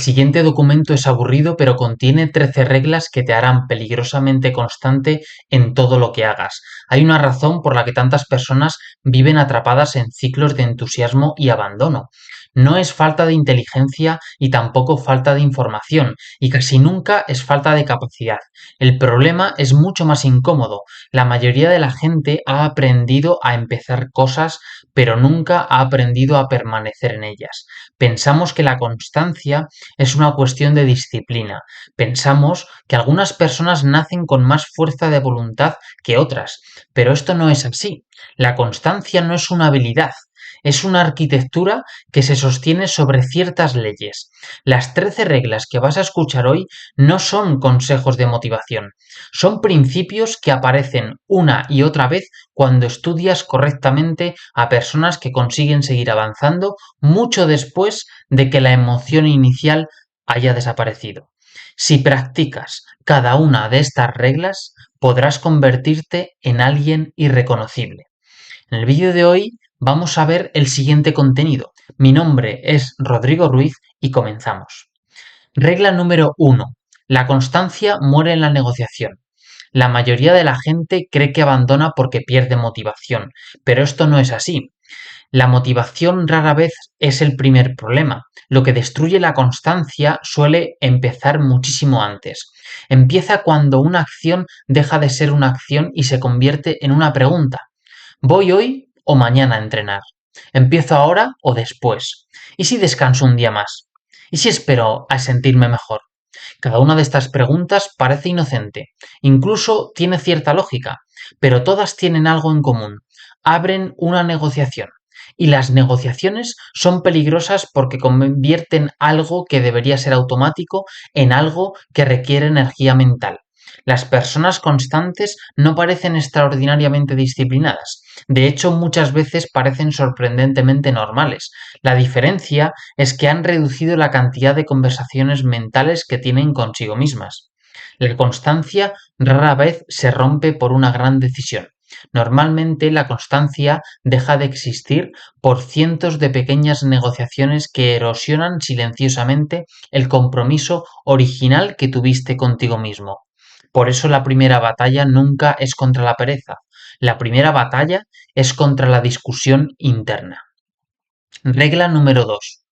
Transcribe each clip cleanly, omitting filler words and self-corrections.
El siguiente documento es aburrido, pero contiene 13 reglas que te harán peligrosamente constante en todo lo que hagas. Hay una razón por la que tantas personas viven atrapadas en ciclos de entusiasmo y abandono. No es falta de inteligencia y tampoco falta de información, y casi nunca es falta de capacidad. El problema es mucho más incómodo. La mayoría de la gente ha aprendido a empezar cosas, pero nunca ha aprendido a permanecer en ellas. Pensamos que la constancia es una cuestión de disciplina. Pensamos que algunas personas nacen con más fuerza de voluntad que otras, pero esto no es así. La constancia no es una habilidad, es una arquitectura que se sostiene sobre ciertas leyes. Las 13 reglas que vas a escuchar hoy no son consejos de motivación, son principios que aparecen una y otra vez cuando estudias correctamente a personas que consiguen seguir avanzando mucho después de que la emoción inicial haya desaparecido. Si practicas cada una de estas reglas, podrás convertirte en alguien irreconocible. En el vídeo de hoy vamos a ver el siguiente contenido. Mi nombre es Rodrigo Ruiz y comenzamos. Regla número 1. La constancia muere en la negociación. La mayoría de la gente cree que abandona porque pierde motivación, pero esto no es así. La motivación rara vez es el primer problema. Lo que destruye la constancia suele empezar muchísimo antes. Empieza cuando una acción deja de ser una acción y se convierte en una pregunta. ¿Voy hoy o mañana a entrenar? ¿Empiezo ahora o después? ¿Y si descanso un día más? ¿Y si espero a sentirme mejor? Cada una de estas preguntas parece inocente, incluso tiene cierta lógica, pero todas tienen algo en común. Abren una negociación. Y las negociaciones son peligrosas porque convierten algo que debería ser automático en algo que requiere energía mental. Las personas constantes no parecen extraordinariamente disciplinadas. De hecho, muchas veces parecen sorprendentemente normales. La diferencia es que han reducido la cantidad de conversaciones mentales que tienen consigo mismas. La constancia rara vez se rompe por una gran decisión. Normalmente la constancia deja de existir por cientos de pequeñas negociaciones que erosionan silenciosamente el compromiso original que tuviste contigo mismo. Por eso la primera batalla nunca es contra la pereza. La primera batalla es contra la discusión interna. Regla número 2.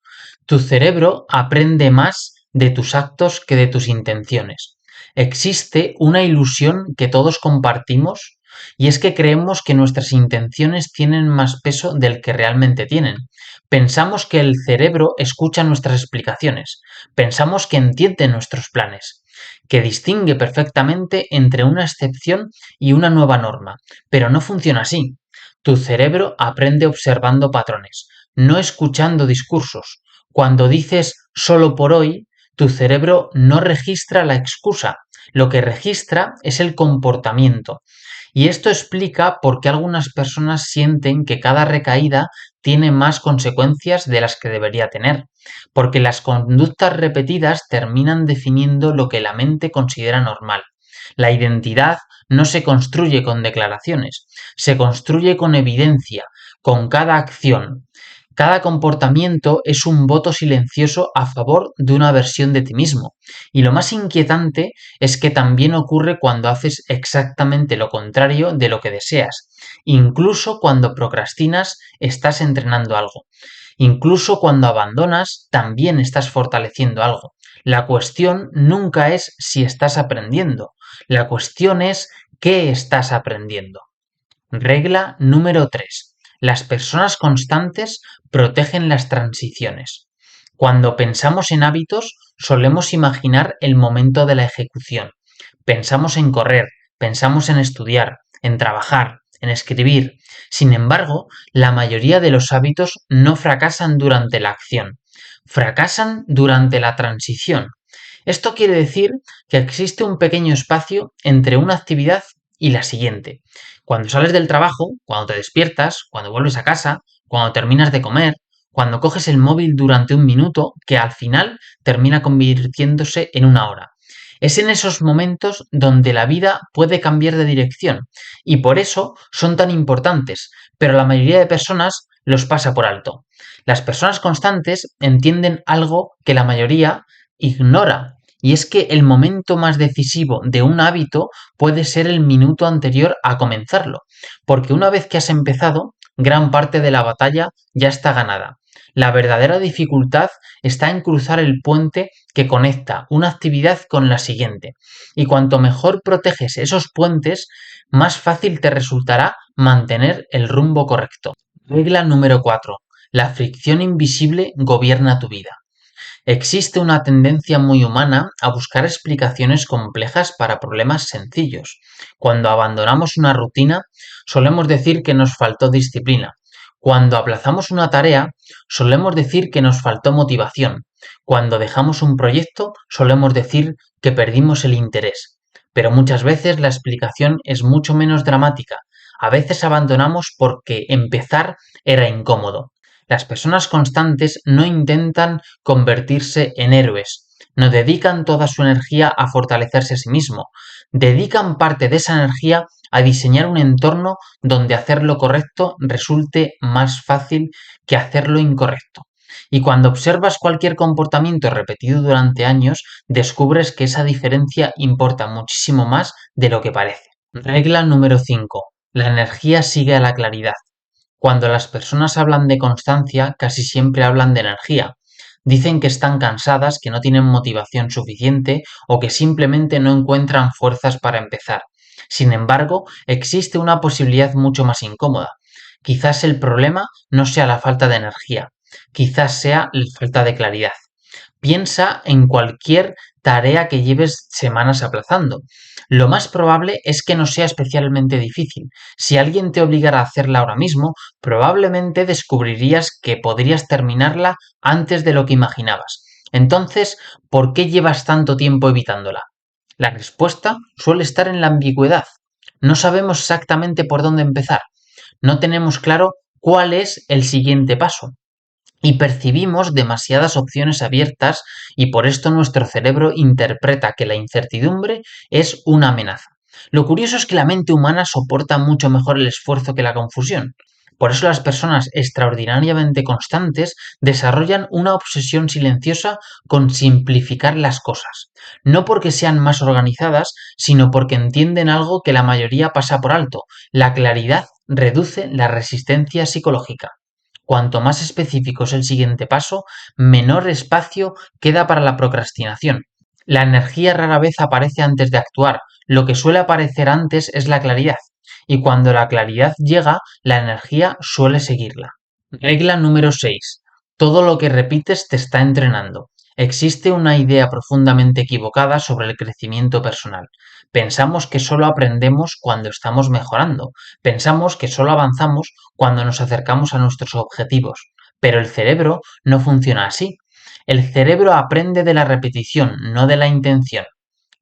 Tu cerebro aprende más de tus actos que de tus intenciones. Existe una ilusión que todos compartimos y es que creemos que nuestras intenciones tienen más peso del que realmente tienen. Pensamos que el cerebro escucha nuestras explicaciones, pensamos que entiende nuestros planes, que distingue perfectamente entre una excepción y una nueva norma, pero no funciona así. Tu cerebro aprende observando patrones, no escuchando discursos. Cuando dices solo por hoy, tu cerebro no registra la excusa, lo que registra es el comportamiento. Y esto explica por qué algunas personas sienten que cada recaída tiene más consecuencias de las que debería tener, porque las conductas repetidas terminan definiendo lo que la mente considera normal. La identidad no se construye con declaraciones, se construye con evidencia, con cada acción. Cada comportamiento es un voto silencioso a favor de una versión de ti mismo. Y lo más inquietante es que también ocurre cuando haces exactamente lo contrario de lo que deseas. Incluso cuando procrastinas, estás entrenando algo. Incluso cuando abandonas, también estás fortaleciendo algo. La cuestión nunca es si estás aprendiendo. La cuestión es qué estás aprendiendo. Regla número 3. Las personas constantes protegen las transiciones. Cuando pensamos en hábitos, solemos imaginar el momento de la ejecución. Pensamos en correr, pensamos en estudiar, en trabajar, en escribir. Sin embargo, la mayoría de los hábitos no fracasan durante la acción, fracasan durante la transición. Esto quiere decir que existe un pequeño espacio entre una actividad y la siguiente. Cuando sales del trabajo, cuando te despiertas, cuando vuelves a casa, cuando terminas de comer, cuando coges el móvil durante un minuto, que al final termina convirtiéndose en una hora. Es en esos momentos donde la vida puede cambiar de dirección y por eso son tan importantes, pero la mayoría de personas los pasa por alto. Las personas constantes entienden algo que la mayoría ignora. Y es que el momento más decisivo de un hábito puede ser el minuto anterior a comenzarlo, porque una vez que has empezado, gran parte de la batalla ya está ganada. La verdadera dificultad está en cruzar el puente que conecta una actividad con la siguiente, y cuanto mejor proteges esos puentes, más fácil te resultará mantener el rumbo correcto. Regla número 4. La fricción invisible gobierna tu vida. Existe una tendencia muy humana a buscar explicaciones complejas para problemas sencillos. Cuando abandonamos una rutina, solemos decir que nos faltó disciplina. Cuando aplazamos una tarea, solemos decir que nos faltó motivación. Cuando dejamos un proyecto, solemos decir que perdimos el interés. Pero muchas veces la explicación es mucho menos dramática. A veces abandonamos porque empezar era incómodo. Las personas constantes no intentan convertirse en héroes, no dedican toda su energía a fortalecerse a sí mismo, dedican parte de esa energía a diseñar un entorno donde hacer lo correcto resulte más fácil que hacer lo incorrecto. Y cuando observas cualquier comportamiento repetido durante años, descubres que esa diferencia importa muchísimo más de lo que parece. Regla número 5. La energía sigue a la claridad. Cuando las personas hablan de constancia, casi siempre hablan de energía. Dicen que están cansadas, que no tienen motivación suficiente o que simplemente no encuentran fuerzas para empezar. Sin embargo, existe una posibilidad mucho más incómoda. Quizás el problema no sea la falta de energía, quizás sea la falta de claridad. Piensa en cualquier tarea que lleves semanas aplazando. Lo más probable es que no sea especialmente difícil. Si alguien te obligara a hacerla ahora mismo, probablemente descubrirías que podrías terminarla antes de lo que imaginabas. Entonces, ¿por qué llevas tanto tiempo evitándola? La respuesta suele estar en la ambigüedad. No sabemos exactamente por dónde empezar. No tenemos claro cuál es el siguiente paso y percibimos demasiadas opciones abiertas y por esto nuestro cerebro interpreta que la incertidumbre es una amenaza. Lo curioso es que la mente humana soporta mucho mejor el esfuerzo que la confusión. Por eso las personas extraordinariamente constantes desarrollan una obsesión silenciosa con simplificar las cosas. No porque sean más organizadas, sino porque entienden algo que la mayoría pasa por alto. La claridad reduce la resistencia psicológica. Cuanto más específico es el siguiente paso, menor espacio queda para la procrastinación. La energía rara vez aparece antes de actuar, lo que suele aparecer antes es la claridad, y cuando la claridad llega, la energía suele seguirla. Regla número 6. Todo lo que repites te está entrenando. Existe una idea profundamente equivocada sobre el crecimiento personal. Pensamos que solo aprendemos cuando estamos mejorando. Pensamos que solo avanzamos cuando nos acercamos a nuestros objetivos. Pero el cerebro no funciona así. El cerebro aprende de la repetición, no de la intención.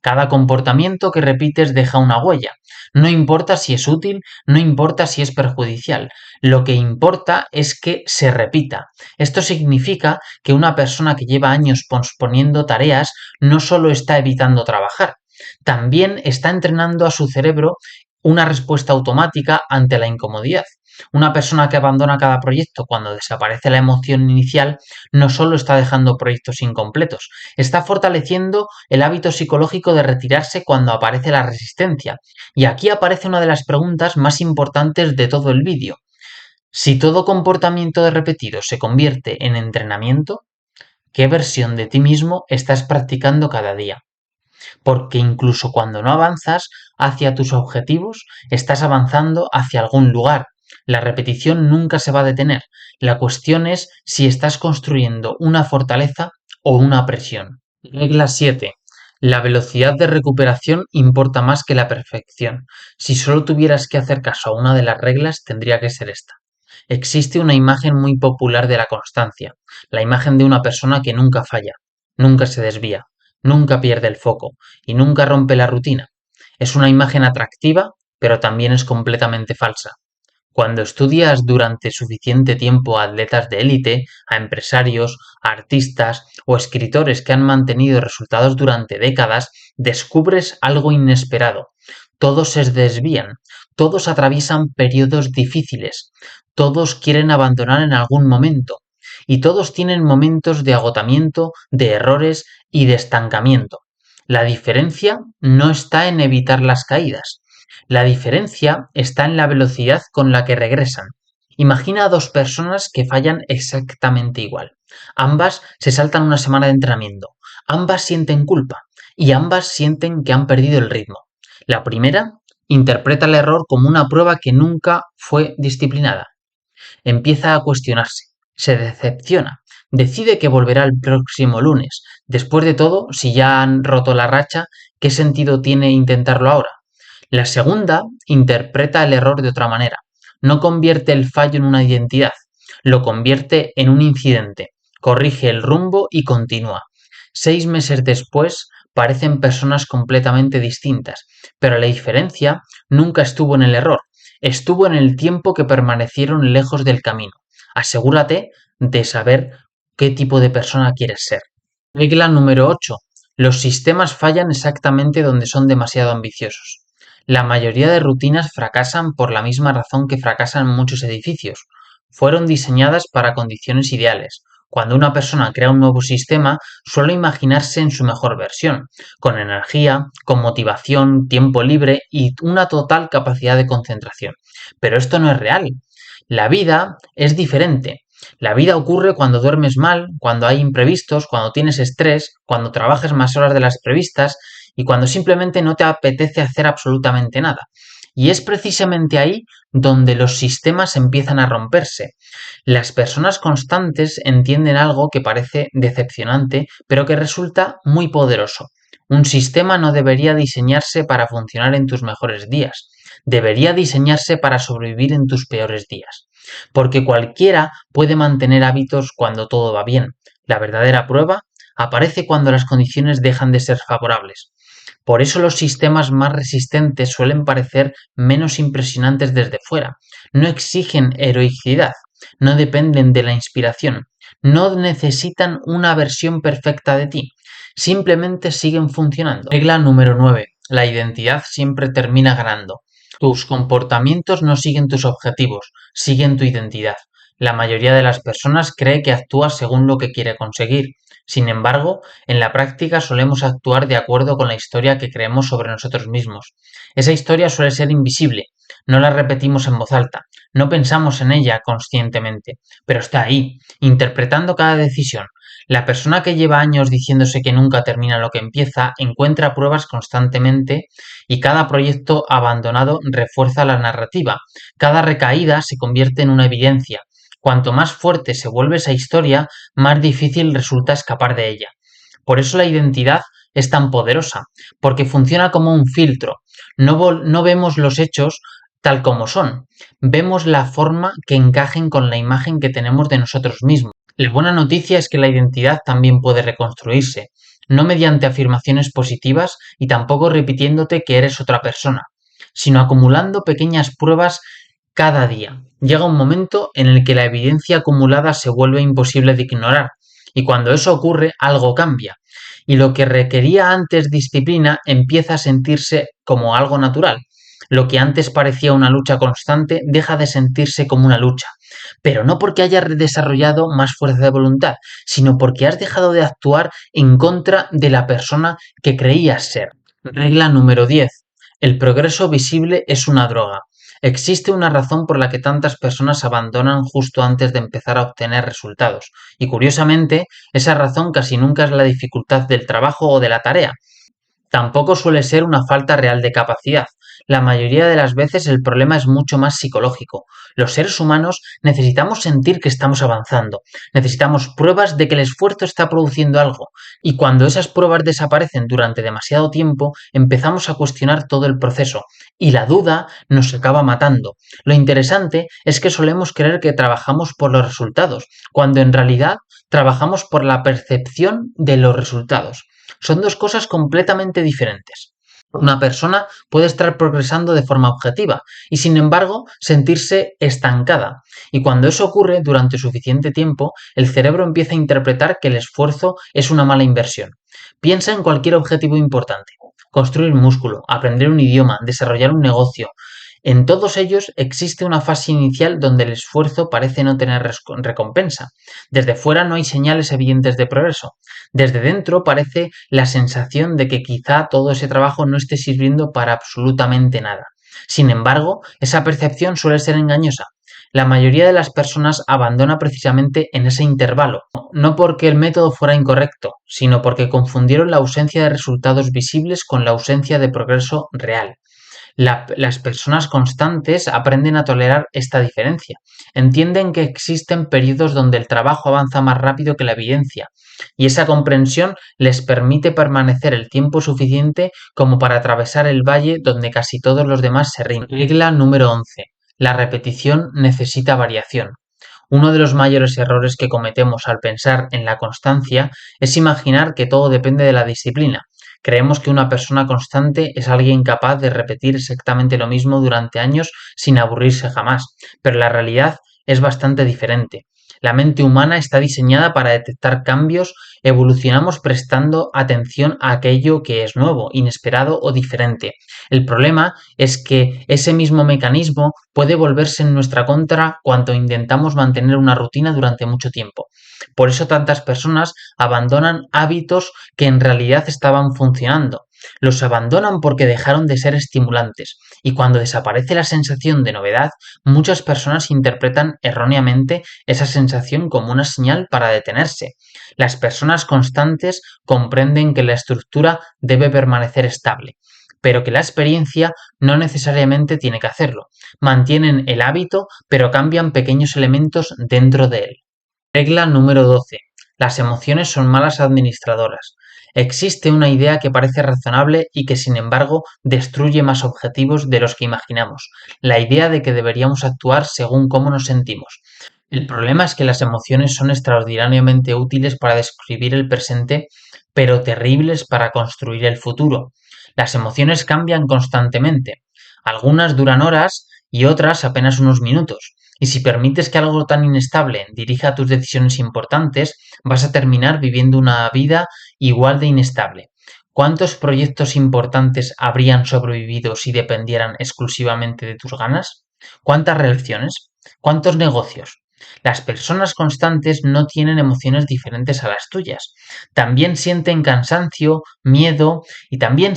Cada comportamiento que repites deja una huella. No importa si es útil, no importa si es perjudicial. Lo que importa es que se repita. Esto significa que una persona que lleva años posponiendo tareas no solo está evitando trabajar, también está entrenando a su cerebro una respuesta automática ante la incomodidad. Una persona que abandona cada proyecto cuando desaparece la emoción inicial no solo está dejando proyectos incompletos, está fortaleciendo el hábito psicológico de retirarse cuando aparece la resistencia. Y aquí aparece una de las preguntas más importantes de todo el vídeo. Si todo comportamiento repetido se convierte en entrenamiento, ¿qué versión de ti mismo estás practicando cada día? Porque incluso cuando no avanzas hacia tus objetivos, estás avanzando hacia algún lugar. La repetición nunca se va a detener. La cuestión es si estás construyendo una fortaleza o una presión. Regla 7. La velocidad de recuperación importa más que la perfección. Si solo tuvieras que hacer caso a una de las reglas, tendría que ser esta. Existe una imagen muy popular de la constancia, la imagen de una persona que nunca falla, nunca se desvía, nunca pierde el foco y nunca rompe la rutina. Es una imagen atractiva, pero también es completamente falsa. Cuando estudias durante suficiente tiempo a atletas de élite, a empresarios, a artistas o escritores que han mantenido resultados durante décadas, descubres algo inesperado. Todos se desvían, todos atraviesan periodos difíciles, todos quieren abandonar en algún momento. y todos tienen momentos de agotamiento, de errores y de estancamiento. La diferencia no está en evitar las caídas. La diferencia está en la velocidad con la que regresan. Imagina a dos personas que fallan exactamente igual. Ambas se saltan una semana de entrenamiento. Ambas sienten culpa y ambas sienten que han perdido el ritmo. La primera interpreta el error como una prueba que nunca fue disciplinada. Empieza a cuestionarse, se decepciona, decide que volverá el próximo lunes. Después de todo, si ya han roto la racha, ¿qué sentido tiene intentarlo ahora? La segunda interpreta el error de otra manera. No convierte el fallo en una identidad, lo convierte en un incidente, corrige el rumbo y continúa. 6 meses después parecen personas completamente distintas, pero la diferencia nunca estuvo en el error, estuvo en el tiempo que permanecieron lejos del camino. Asegúrate de saber qué tipo de persona quieres ser. Regla número 8. Los sistemas fallan exactamente donde son demasiado ambiciosos. La mayoría de rutinas fracasan por la misma razón que fracasan muchos edificios. Fueron diseñadas para condiciones ideales. Cuando una persona crea un nuevo sistema, suele imaginarse en su mejor versión, con energía, con motivación, tiempo libre y una total capacidad de concentración. Pero esto no es real. La vida es diferente. La vida ocurre cuando duermes mal, cuando hay imprevistos, cuando tienes estrés, cuando trabajas más horas de las previstas y cuando simplemente no te apetece hacer absolutamente nada. Y es precisamente ahí donde los sistemas empiezan a romperse. Las personas constantes entienden algo que parece decepcionante, pero que resulta muy poderoso. Un sistema no debería diseñarse para funcionar en tus mejores días. Debería diseñarse para sobrevivir en tus peores días. Porque cualquiera puede mantener hábitos cuando todo va bien. La verdadera prueba aparece cuando las condiciones dejan de ser favorables. Por eso los sistemas más resistentes suelen parecer menos impresionantes desde fuera. No exigen heroicidad, no dependen de la inspiración, no necesitan una versión perfecta de ti, simplemente siguen funcionando. Regla número 9. La identidad siempre termina ganando. Tus comportamientos no siguen tus objetivos, siguen tu identidad. La mayoría de las personas cree que actúa según lo que quiere conseguir. Sin embargo, en la práctica solemos actuar de acuerdo con la historia que creemos sobre nosotros mismos. Esa historia suele ser invisible, no la repetimos en voz alta, no pensamos en ella conscientemente, pero está ahí, interpretando cada decisión. La persona que lleva años diciéndose que nunca termina lo que empieza encuentra pruebas constantemente y cada proyecto abandonado refuerza la narrativa. Cada recaída se convierte en una evidencia. Cuanto más fuerte se vuelve esa historia, más difícil resulta escapar de ella. Por eso la identidad es tan poderosa, porque funciona como un filtro. No vemos los hechos tal como son, vemos la forma que encajen con la imagen que tenemos de nosotros mismos. La buena noticia es que la identidad también puede reconstruirse, no mediante afirmaciones positivas y tampoco repitiéndote que eres otra persona, sino acumulando pequeñas pruebas cada día. Llega un momento en el que la evidencia acumulada se vuelve imposible de ignorar, y cuando eso ocurre, algo cambia, y lo que requería antes disciplina empieza a sentirse como algo natural. Lo que antes parecía una lucha constante deja de sentirse como una lucha, pero no porque hayas desarrollado más fuerza de voluntad, sino porque has dejado de actuar en contra de la persona que creías ser. Regla número 10. El progreso visible es una droga. Existe una razón por la que tantas personas abandonan justo antes de empezar a obtener resultados, y curiosamente, esa razón casi nunca es la dificultad del trabajo o de la tarea. Tampoco suele ser una falta real de capacidad. La mayoría de las veces el problema es mucho más psicológico. Los seres humanos necesitamos sentir que estamos avanzando, necesitamos pruebas de que el esfuerzo está produciendo algo, y cuando esas pruebas desaparecen durante demasiado tiempo, empezamos a cuestionar todo el proceso, y la duda nos acaba matando. Lo interesante es que solemos creer que trabajamos por los resultados, cuando en realidad trabajamos por la percepción de los resultados. Son dos cosas completamente diferentes. Una persona puede estar progresando de forma objetiva y sin embargo sentirse estancada. Y cuando eso ocurre durante suficiente tiempo, el cerebro empieza a interpretar que el esfuerzo es una mala inversión. Piensa en cualquier objetivo importante. Construir músculo, aprender un idioma, desarrollar un negocio. En todos ellos existe una fase inicial donde el esfuerzo parece no tener recompensa. Desde fuera no hay señales evidentes de progreso. Desde dentro parece la sensación de que quizá todo ese trabajo no esté sirviendo para absolutamente nada. Sin embargo, esa percepción suele ser engañosa. La mayoría de las personas abandona precisamente en ese intervalo, no porque el método fuera incorrecto, sino porque confundieron la ausencia de resultados visibles con la ausencia de progreso real. Las personas constantes aprenden a tolerar esta diferencia. Entienden que existen periodos donde el trabajo avanza más rápido que la evidencia, y esa comprensión les permite permanecer el tiempo suficiente como para atravesar el valle donde casi todos los demás se rinden. Regla número 11. La repetición necesita variación. Uno de los mayores errores que cometemos al pensar en la constancia es imaginar que todo depende de la disciplina. Creemos que una persona constante es alguien capaz de repetir exactamente lo mismo durante años sin aburrirse jamás, pero la realidad es bastante diferente. La mente humana está diseñada para detectar cambios, evolucionamos prestando atención a aquello que es nuevo, inesperado o diferente. El problema es que ese mismo mecanismo puede volverse en nuestra contra cuando intentamos mantener una rutina durante mucho tiempo. Por eso tantas personas abandonan hábitos que en realidad estaban funcionando. Los abandonan porque dejaron de ser estimulantes, y cuando desaparece la sensación de novedad, muchas personas interpretan erróneamente esa sensación como una señal para detenerse. Las personas constantes comprenden que la estructura debe permanecer estable, pero que la experiencia no necesariamente tiene que hacerlo. Mantienen el hábito, pero cambian pequeños elementos dentro de él. Regla número 12. Las emociones son malas administradoras. Existe una idea que parece razonable y que sin embargo destruye más objetivos de los que imaginamos, la idea de que deberíamos actuar según cómo nos sentimos. El problema es que las emociones son extraordinariamente útiles para describir el presente, pero terribles para construir el futuro. Las emociones cambian constantemente. Algunas duran horas y otras apenas unos minutos. Y si permites que algo tan inestable dirija tus decisiones importantes, vas a terminar viviendo una vida igual de inestable. ¿Cuántos proyectos importantes habrían sobrevivido si dependieran exclusivamente de tus ganas? ¿Cuántas relaciones? ¿Cuántos negocios? Las personas constantes no tienen emociones diferentes a las tuyas. También sienten cansancio, miedo y también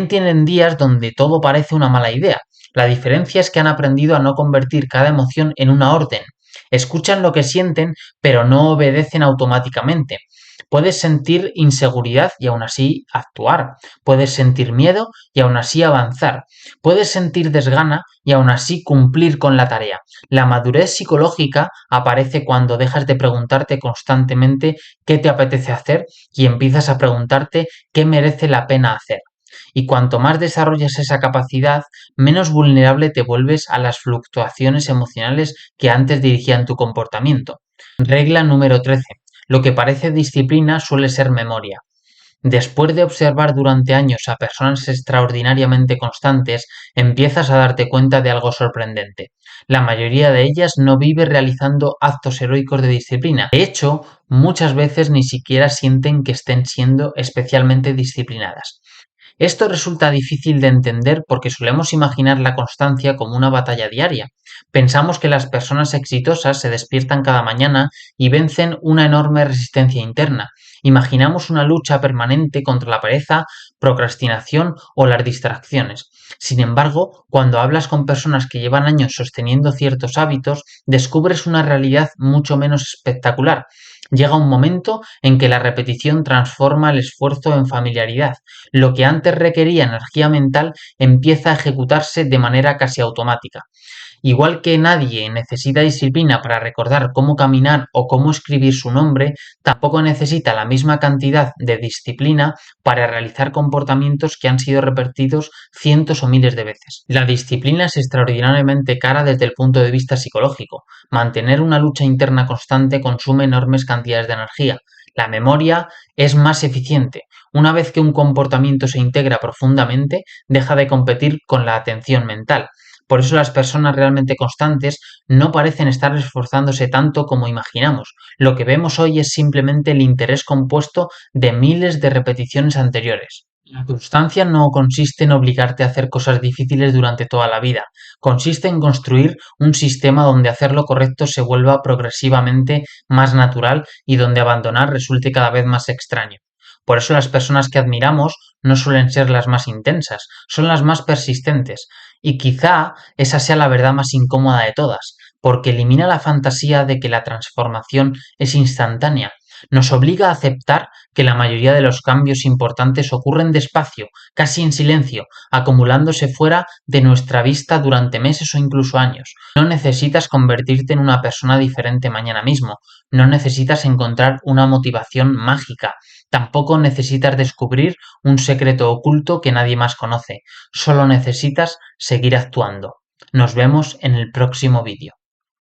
tienen días donde todo parece una mala idea. La diferencia es que han aprendido a no convertir cada emoción en una orden. Escuchan lo que sienten, pero no obedecen automáticamente. Puedes sentir inseguridad y aún así actuar. Puedes sentir miedo y aún así avanzar. Puedes sentir desgana y aún así cumplir con la tarea. La madurez psicológica aparece cuando dejas de preguntarte constantemente qué te apetece hacer y empiezas a preguntarte qué merece la pena hacer. Y cuanto más desarrollas esa capacidad, menos vulnerable te vuelves a las fluctuaciones emocionales que antes dirigían tu comportamiento. Regla número 13. Lo que parece disciplina suele ser memoria. Después de observar durante años a personas extraordinariamente constantes, empiezas a darte cuenta de algo sorprendente. La mayoría de ellas no vive realizando actos heroicos de disciplina. De hecho, muchas veces ni siquiera sienten que estén siendo especialmente disciplinadas. Esto resulta difícil de entender porque solemos imaginar la constancia como una batalla diaria. Pensamos que las personas exitosas se despiertan cada mañana y vencen una enorme resistencia interna. Imaginamos una lucha permanente contra la pereza, procrastinación o las distracciones. Sin embargo, cuando hablas con personas que llevan años sosteniendo ciertos hábitos, descubres una realidad mucho menos espectacular. Llega un momento en que la repetición transforma el esfuerzo en familiaridad. Lo que antes requería energía mental empieza a ejecutarse de manera casi automática. Igual que nadie necesita disciplina para recordar cómo caminar o cómo escribir su nombre, tampoco necesita la misma cantidad de disciplina para realizar comportamientos que han sido repetidos cientos o miles de veces. La disciplina es extraordinariamente cara desde el punto de vista psicológico. Mantener una lucha interna constante consume enormes cantidades de energía. La memoria es más eficiente. Una vez que un comportamiento se integra profundamente, deja de competir con la atención mental. Por eso las personas realmente constantes no parecen estar esforzándose tanto como imaginamos. Lo que vemos hoy es simplemente el interés compuesto de miles de repeticiones anteriores. La constancia no consiste en obligarte a hacer cosas difíciles durante toda la vida, consiste en construir un sistema donde hacer lo correcto se vuelva progresivamente más natural y donde abandonar resulte cada vez más extraño. Por eso las personas que admiramos no suelen ser las más intensas, son las más persistentes, y quizá esa sea la verdad más incómoda de todas, porque elimina la fantasía de que la transformación es instantánea, nos obliga a aceptar que la mayoría de los cambios importantes ocurren despacio, casi en silencio, acumulándose fuera de nuestra vista durante meses o incluso años. No necesitas convertirte en una persona diferente mañana mismo, no necesitas encontrar una motivación mágica, tampoco necesitas descubrir un secreto oculto que nadie más conoce, solo necesitas seguir actuando. Nos vemos en el próximo vídeo.